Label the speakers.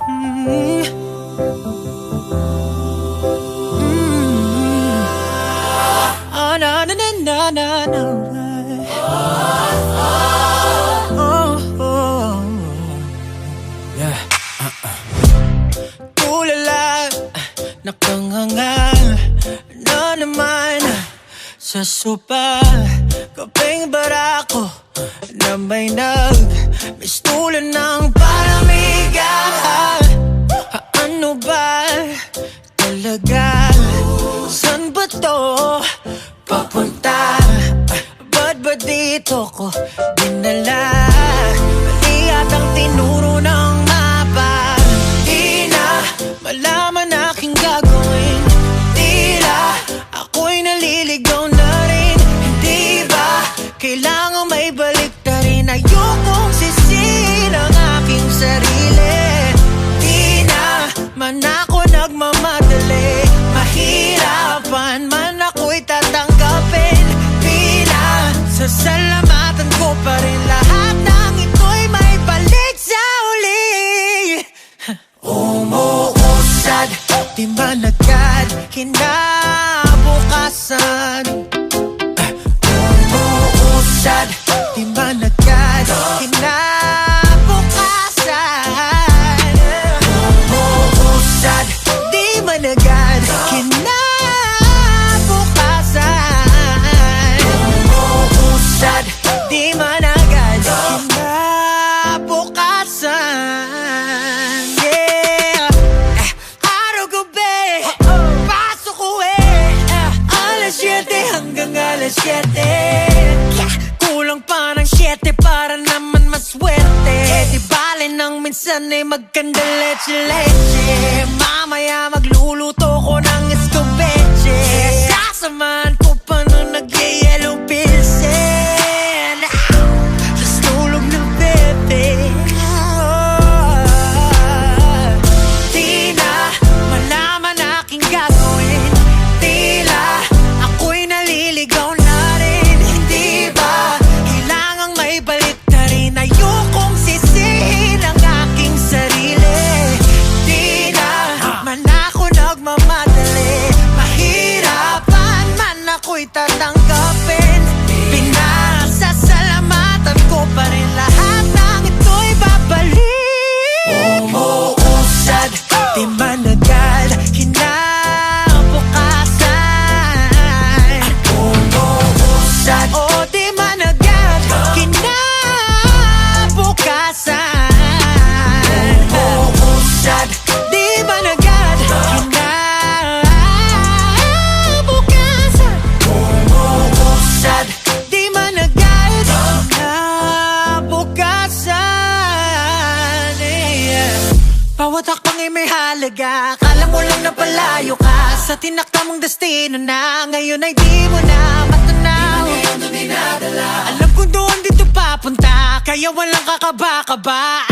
Speaker 1: Oh, no, no, no, no, no, no. Yeah. Tulala, nakangangal na naman sa sopa. Kaping barako na may nag-mistulan ng palamigan. Ano ba talaga? San ba to papunta? Ba't ba dito ko dinala? Mali atang tinuro ng mapa. Di na malaman aking gagawin. Tila ako'y naliligaw na rin. Hindi ba kailangan may balik na rin? Ayokong sisihin ang aking sarili. Di na man ako nagmamadali. Mahirapan man ako'y tatanggapin. Sasalamatan ko pa rin. Lahat ng ito'y may balik sa uli. Umuusad, di man agad kinabukasan. Umuusad, di man agad kinabukasan. Umuusad, di man agad kinabukasan. Di man agad kinabukasan. Yeah. Araw-gabi, pasok uwi, alas 7 hanggang alas 7. Kulang pa ng 7 para naman maswerte. Di bale nang minsan ay magkanda leche-leche. Mamaya magluluto ko ng escobeche. Sasamahan ko pa nung nag-yellow pilsen. Tatanggapin, pinasasalamatan ko pa rin. Lahat ng ito'y babalik. Umuusad, di man agad kinabukasan. Umuusad, o di man agad kinabukasan. Umuusad, di man agad di man agad kinabukasan. Bawat hakbang ay may halaga. Akala mo lang na palayo ka sa tinakdamang destino na. Ngayon ay di mo na matanaw. Alam ko doon dito papunta, kaya walang kakaba-kaba.